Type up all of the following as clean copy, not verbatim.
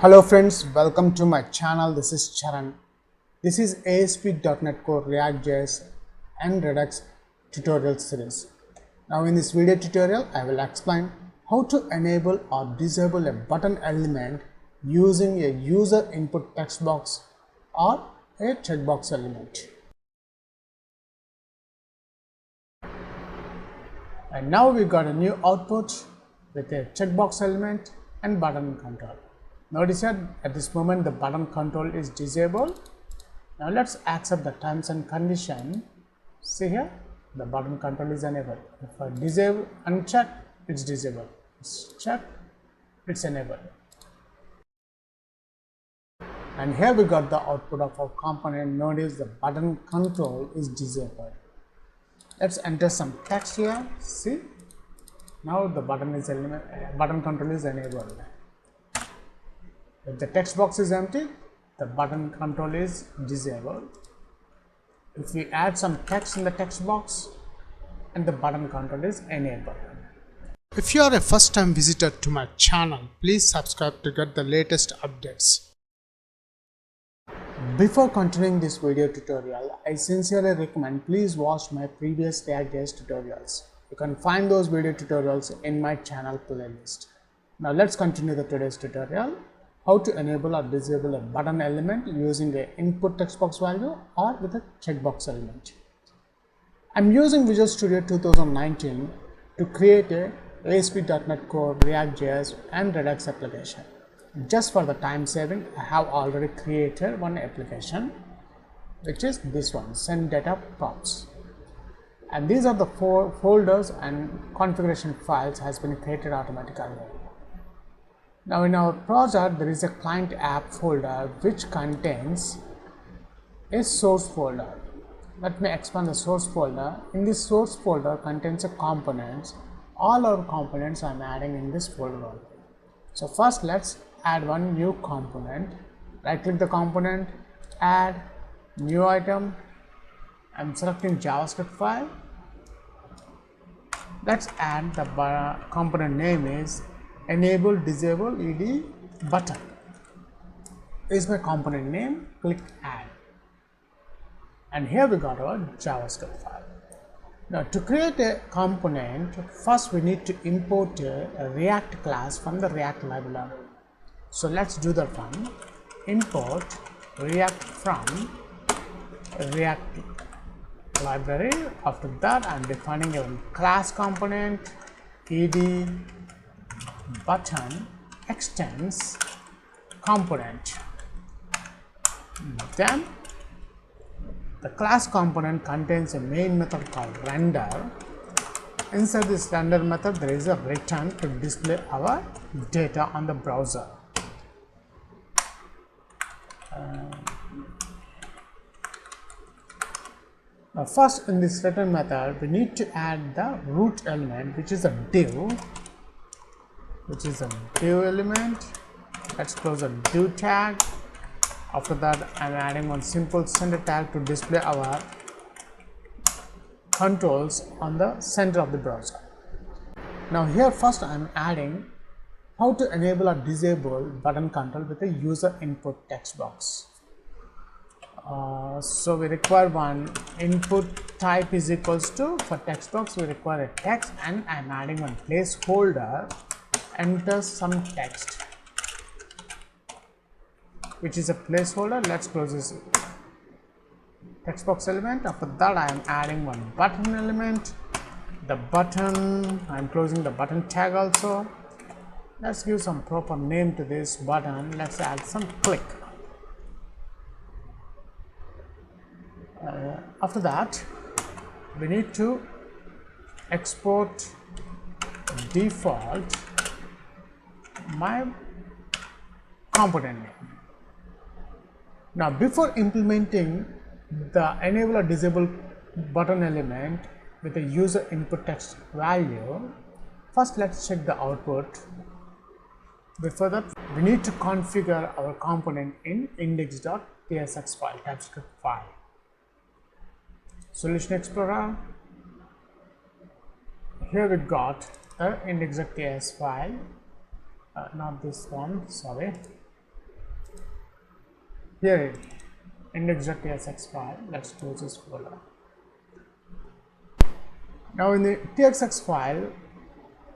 Hello friends, welcome to my channel. This is Charan. This is ASP.NET Core Reactjs and Redux tutorial series. Now in this video tutorial, I will explain how to enable or disable a button element using a user input text box or a checkbox element. And now we got a new output with a checkbox element and button control. Notice that at this moment the button control is disabled. Now let's accept the terms and condition. See here, the button control is enabled. If I disable, uncheck, it's disabled. It's check, it's enabled. And here we got the output of our component. Notice the button control is disabled. Let's enter some text here. See, now the button control is enabled. If the text box is empty, the button control is disabled. If we add some text in the text box, and the button control is enabled. If you are a first time visitor to my channel, please subscribe to get the latest updates. Before continuing this video tutorial, I sincerely recommend please watch my previous React.js tutorials. You can find those video tutorials in my channel playlist. Now let's continue the today's tutorial. How to enable or disable a button element using an input text box value or with a checkbox element. I'm using Visual Studio 2019 to create a ASP.NET Core, React.js and Redux application. Just for the time saving, I have already created one application, which is this one, send data props. And these are the four folders and configuration files has been created automatically. Now in our project, there is a client app folder which contains a source folder. Let me expand the source folder. In this source folder contains a components. All our components I am adding in this folder. So first let's add one new component. Right click the component, add new item. I am selecting JavaScript file. Let's add the component name is enable disable ed button is my component name. Click add, and here we got our JavaScript file. Now to create a component, first we need to import a React class from the React library. So let's do that one. Import React from React library. After that, I am defining a class component ed button extends component. Then the class component contains a main method called render. Inside this render method, there is a return to display our data on the browser. Now first, in this return method, we need to add the root element, which is a div. Element. Let's close a div tag. After that, I'm adding one simple center tag to display our controls on the center of the browser. Now here first I'm adding how to enable or disable button control with a user input text box. So we require one input type is equals to, for text box we require a text, and I'm adding one placeholder. Enter some text, which is a placeholder. Let's close this text box element. After that, I am adding one button element. The button, I am closing the button tag also. Let's give some proper name to this button. Let's add some click. After that, we need to export default my component name. Now before implementing the enable or disable button element with a user input text value, first let's check the output. Before that, we need to configure our component in index.tsx file, TypeScript file. Solution Explorer. Here we got the index.ts file. Not this one, sorry. here index.tsx file. Let's close this folder. Now in the tsx file,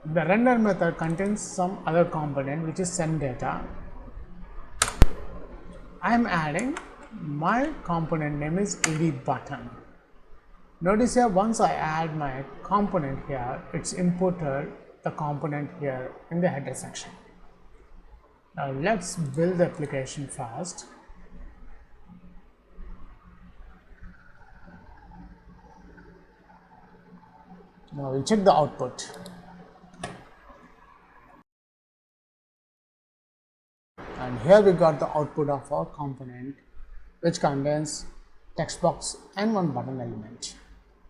the render method contains some other component which is send data. I am adding my component name is ed button. Notice here, once I add my component here, it's imported the component here in the header section. Now let's build the application first. Now we check the output. And here we got the output of our component, which contains text box and one button element.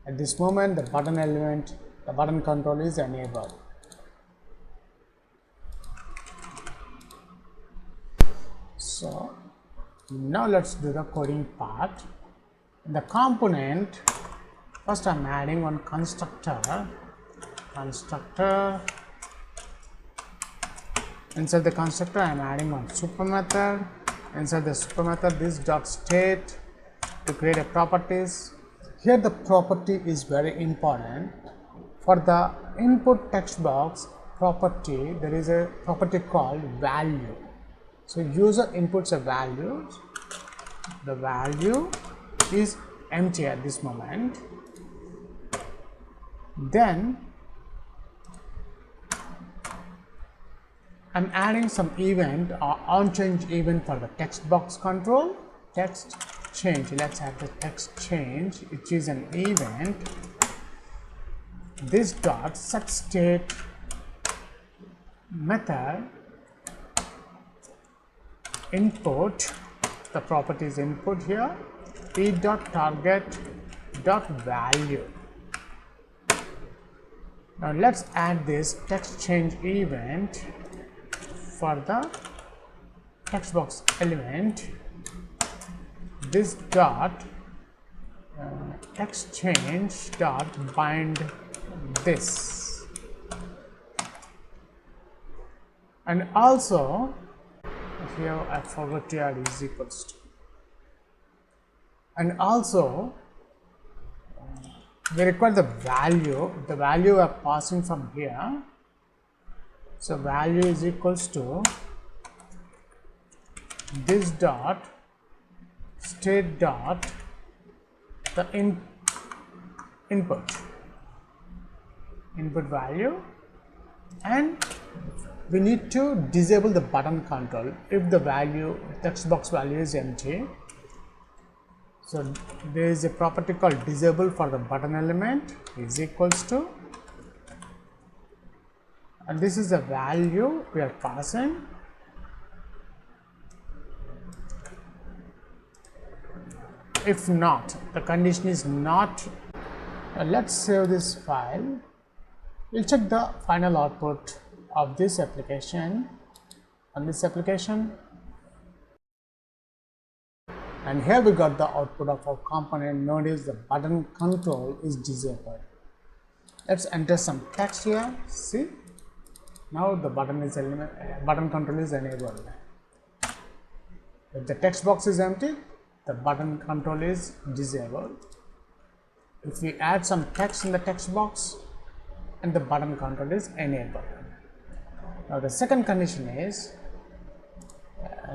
At this moment, the button element, the button control is enabled. So now let's do the coding part. In the component, first I'm adding one constructor. Inside the constructor, I'm adding one super method. Inside the super method, this dot state to create a properties. Here the property is very important. For the input text box property, there is a property called value. So user inputs a value. The value is empty at this moment. Then I'm adding some event or onChange event for the text box control. Text change. Let's add the text change, which is an event. This dot set state method input, the property is input here, p dot target dot value. Now let's add this text change event for the text box element. This dot text change dot bind this, and also here I forgot to add is equals to, and also we require the value we are passing from here. So value is equals to this dot state dot the input value, and we need to disable the button control if the value text box value is empty. So there is a property called disable for the button element is equals to, and this is the value we are passing. If not, the condition is not. Let's save this file. We'll check the final output of this application on this application, and here we got the output of our component. Notice the button control is disabled. Let's enter some text here. See, now the button control is enabled. If the text box is empty, the button control is disabled. If we add some text in the text box, and the button control is enabled. Now the second condition is,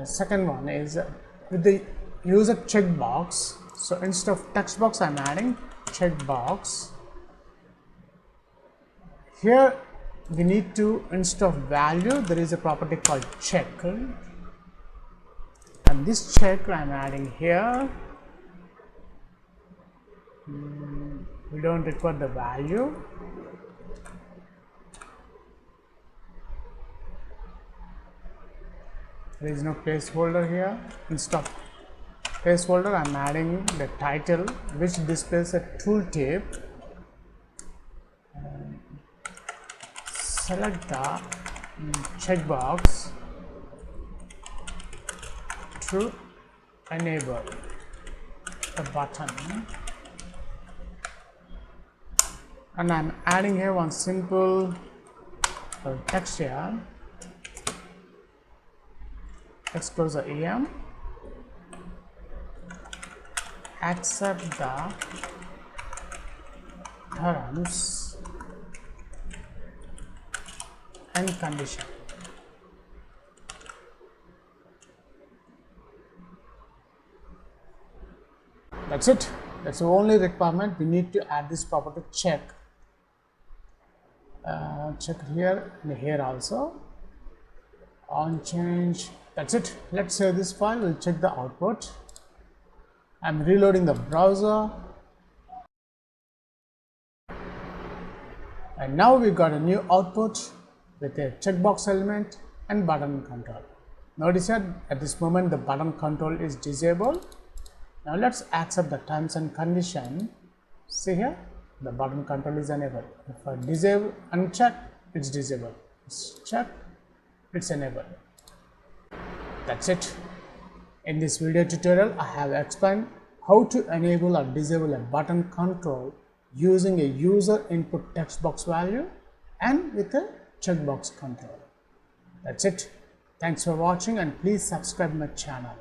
second one is with the user checkbox. So instead of text box, I'm adding checkbox. Here we need to, instead of value, there is a property called check, and this check I'm adding here. We don't require the value. There is no placeholder here. Instead of placeholder, I'm adding the title, which displays a tooltip. Select the checkbox to enable the button, and I'm adding here one simple text here. Let's close the EM. accept the terms and condition. That's it. That's the only requirement. We need to add this property check. Check here and here also. On change. That's it. Let's save this file. We'll check the output. I'm reloading the browser. And now we got a new output with a checkbox element and button control. Notice that at this moment the button control is disabled. Now let's accept the terms and condition. See here, the button control is enabled. If I disable, uncheck, it's disabled. It's check, it's enabled. That's it. In this video tutorial, I have explained how to enable or disable a button control using a user input text box value and with a checkbox control. That's it. Thanks for watching and please subscribe my channel.